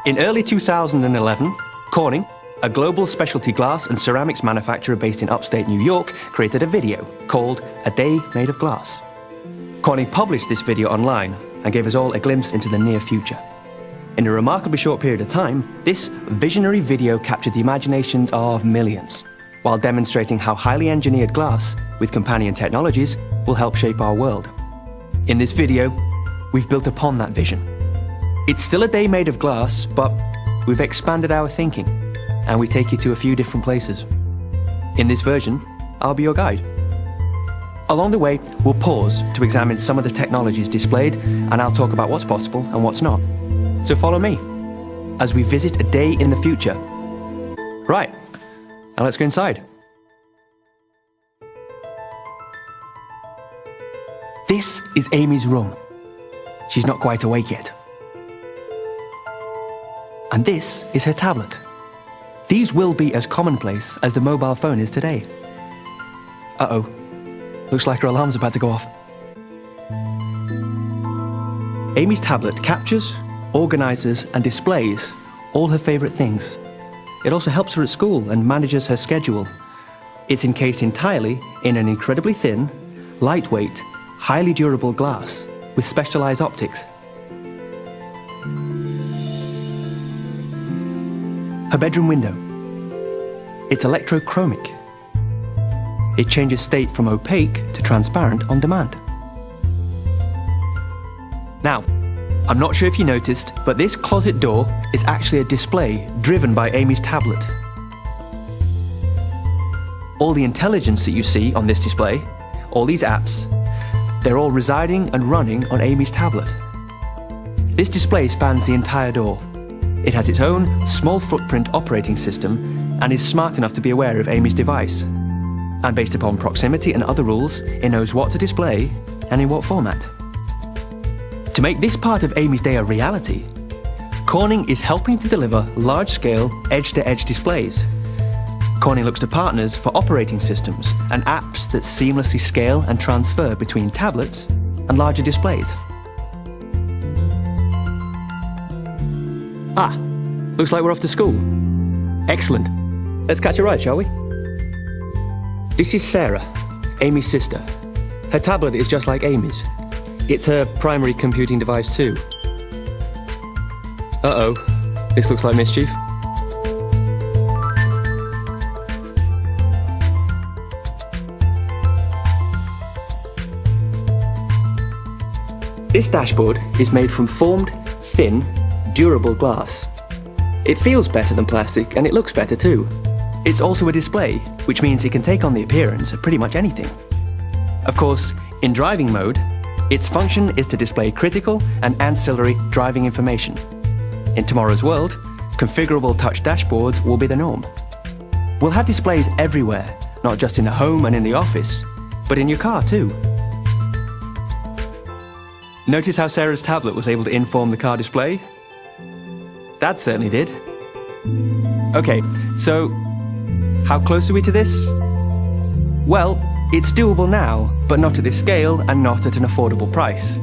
In early 2011, Corning, a global specialty glass and ceramics manufacturer based in upstate New York, created a video called A Day Made of Glass. Corning published this video online and gave us all a glimpse into the near future. In a remarkably short period of time, this visionary video captured the imaginations of millions, while demonstrating how highly engineered glass, with companion technologies, will help shape our world. In this video, we've built upon that vision. It's still a day made of glass, but we've expanded our thinking, and we take you to a few different places. In this version, I'll be your guide. Along the way, we'll pause to examine some of the technologies displayed, and I'll talk about what's possible and what's not. So follow me, as we visit a day in the future. Right, now let's go inside. This is Amy's room. She's not quite awake yet. And this is her tablet. These will be as commonplace as the mobile phone is today. Uh-oh. Looks like her alarm's about to go off. Amy's tablet captures, organizes, and displays all her favorite things. It also helps her at school and manages her schedule. It's encased entirely in an incredibly thin, lightweight, highly durable glass with specialized optics. Her bedroom window. It's electrochromic. It changes state from opaque to transparent on demand. Now, I'm not sure if you noticed, but this closet door is actually a display driven by Amy's tablet. All the intelligence that you see on this display, all these apps, they're all residing and running on Amy's tablet. This display spans the entire door. It has its own small footprint operating system and is smart enough to be aware of Amy's device. And based upon proximity and other rules, it knows what to display and in what format. To make this part of Amy's day a reality, Corning is helping to deliver large-scale, edge-to-edge displays. Corning looks to partners for operating systems and apps that seamlessly scale and transfer between tablets and larger displays. Ah, looks like we're off to school. Excellent. Let's catch a ride, shall we? This is Sarah, Amy's sister. Her tablet is just like Amy's. It's her primary computing device too. Uh-oh, this looks like mischief. This dashboard is made from formed, thin, durable glass. It feels better than plastic and it looks better too. It's also a display, which means it can take on the appearance of pretty much anything. Of course, in driving mode, its function is to display critical and ancillary driving information. In tomorrow's world, configurable touch dashboards will be the norm. We'll have displays everywhere, not just in the home and in the office, but in your car too. Notice how Sarah's tablet was able to inform the car display? Dad certainly did. Okay, so how close are we to this? Well, it's doable now, but not at this scale and not at an affordable price.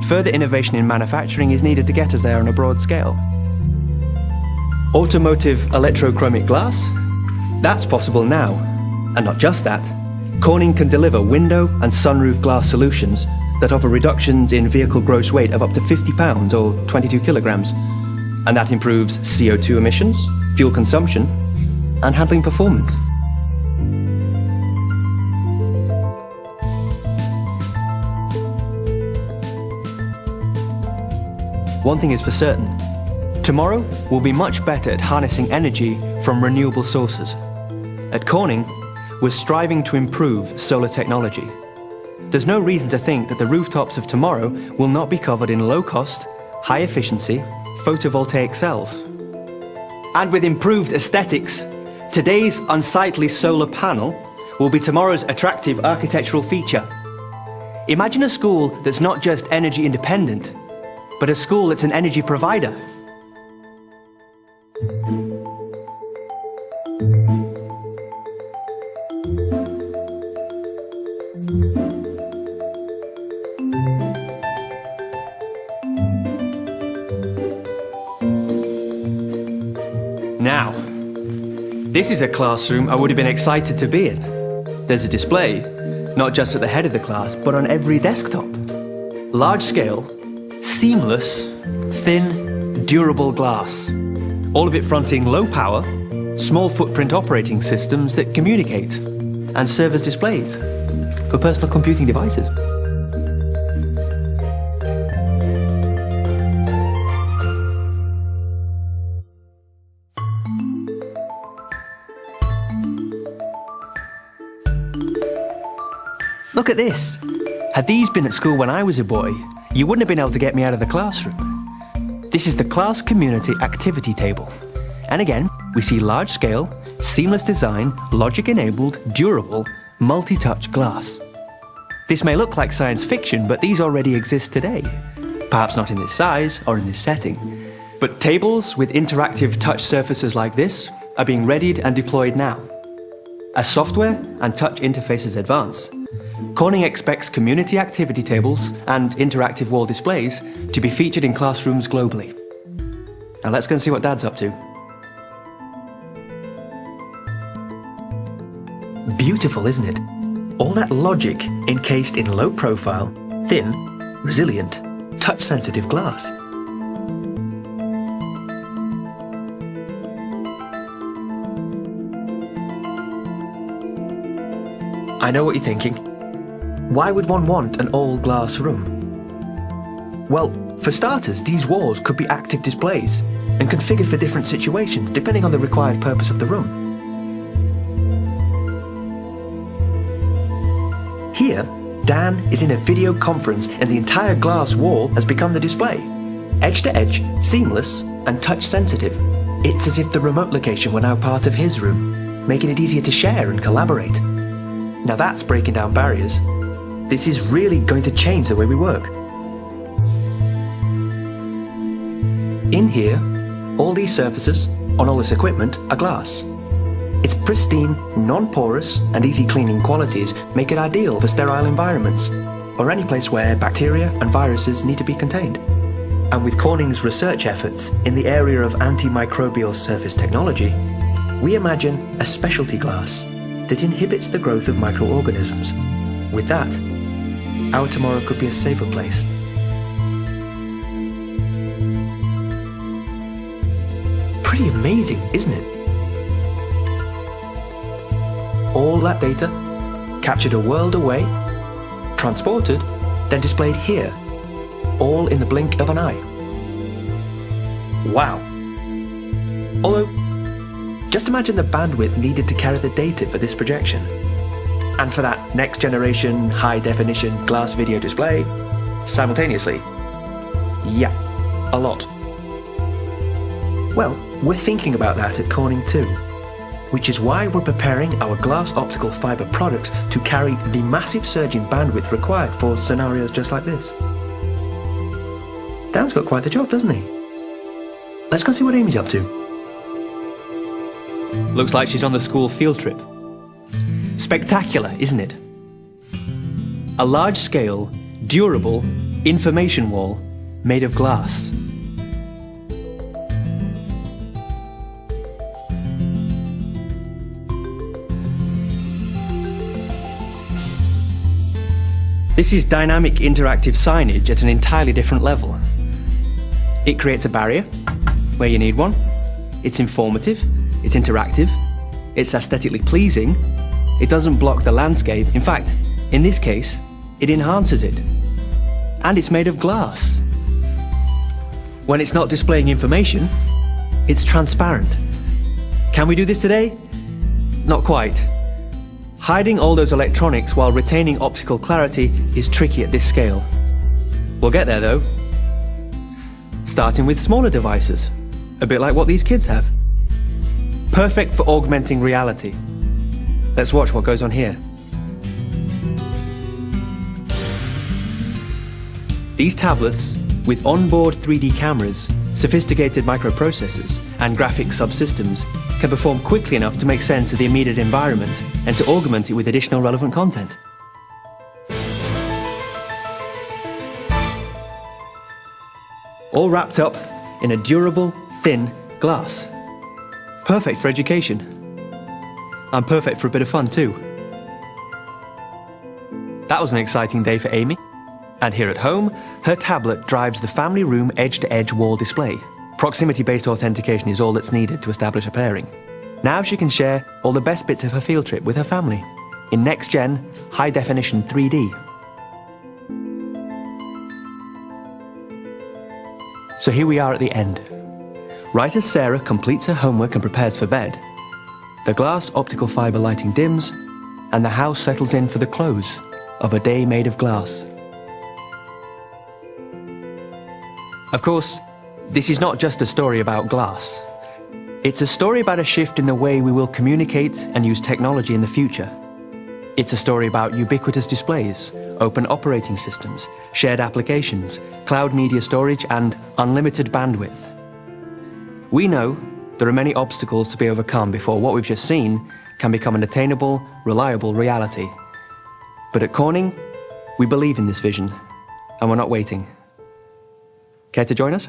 Further innovation in manufacturing is needed to get us there on a broad scale. Automotive electrochromic glass? That's possible now. And not just that, Corning can deliver window and sunroof glass solutions that offer reductions in vehicle gross weight of up to 50 pounds or 22 kilograms. And that improves CO2 emissions, fuel consumption, and handling performance. One thing is for certain, tomorrow will be much better at harnessing energy from renewable sources. At Corning, we're striving to improve solar technology. There's no reason to think that the rooftops of tomorrow will not be covered in low-cost, high-efficiency photovoltaic cells. And with improved aesthetics, today's unsightly solar panel will be tomorrow's attractive architectural feature. Imagine a school that's not just energy independent, but a school that's an energy provider. This is a classroom I would have been excited to be in. There's a display, not just at the head of the class, but on every desktop. Large scale, seamless, thin, durable glass. All of it fronting low power, small footprint operating systems that communicate and serve as displays for personal computing devices. Look at this. Had these been at school when I was a boy, you wouldn't have been able to get me out of the classroom. This is the class community activity table. And again, we see large-scale, seamless design, logic-enabled, durable, multi-touch glass. This may look like science fiction, but these already exist today. Perhaps not in this size or in this setting. But tables with interactive touch surfaces like this are being readied and deployed now. As software and touch interfaces advance, Corning expects community activity tables and interactive wall displays to be featured in classrooms globally. Now let's go and see what Dad's up to. Beautiful, isn't it? All that logic encased in low profile, thin, resilient, touch-sensitive glass. I know what you're thinking. Why would one want an all-glass room? Well, for starters, these walls could be active displays and configured for different situations depending on the required purpose of the room. Here, Dan is in a video conference and the entire glass wall has become the display. Edge-to-edge, seamless and touch-sensitive. It's as if the remote location were now part of his room, making it easier to share and collaborate. Now that's breaking down barriers. This is really going to change the way we work. In here, all these surfaces on all this equipment are glass. Its pristine, non-porous and easy cleaning qualities make it ideal for sterile environments or any place where bacteria and viruses need to be contained. And with Corning's research efforts in the area of antimicrobial surface technology, we imagine a specialty glass that inhibits the growth of microorganisms. With that, our tomorrow could be a safer place. Pretty amazing, isn't it? All that data, captured a world away, transported, then displayed here, all in the blink of an eye. Wow. Although, just imagine the bandwidth needed to carry the data for this projection. And for that next generation high-definition glass video display, simultaneously. Yeah, a lot. Well, we're thinking about that at Corning too, which is why we're preparing our glass optical fiber products to carry the massive surge in bandwidth required for scenarios just like this. Dan's got quite the job, doesn't he? Let's go see what Amy's up to. Looks like she's on the school field trip. Spectacular, isn't it? A large-scale, durable information wall made of glass. This is dynamic interactive signage at an entirely different level. It creates a barrier where you need one. It's informative, it's interactive, it's aesthetically pleasing. It doesn't block the landscape. In fact, in this case, it enhances it. And it's made of glass. When it's not displaying information, it's transparent. Can we do this today? Not quite. Hiding all those electronics while retaining optical clarity is tricky at this scale. We'll get there though. Starting with smaller devices, a bit like what these kids have. Perfect for augmenting reality. Let's watch what goes on here. These tablets, with onboard 3D cameras, sophisticated microprocessors, and graphic subsystems, can perform quickly enough to make sense of the immediate environment and to augment it with additional relevant content. All wrapped up in a durable, thin glass. Perfect for education. and perfect for a bit of fun too. That was an exciting day for Amy. And here at home, her tablet drives the family room edge-to-edge wall display. Proximity-based authentication is all that's needed to establish a pairing. Now she can share all the best bits of her field trip with her family in next-gen, high-definition 3D. So here we are at the end. Right as Sarah completes her homework and prepares for bed, the glass optical fibre lighting dims, and the house settles in for the close of a day made of glass. Of course, this is not just a story about glass. It's a story about a shift in the way we will communicate and use technology in the future. It's a story about ubiquitous displays, open operating systems, shared applications, cloud media storage, and unlimited bandwidth. We know there are many obstacles to be overcome before what we've just seen can become an attainable, reliable reality. But at Corning, we believe in this vision, and we're not waiting. Care to join us?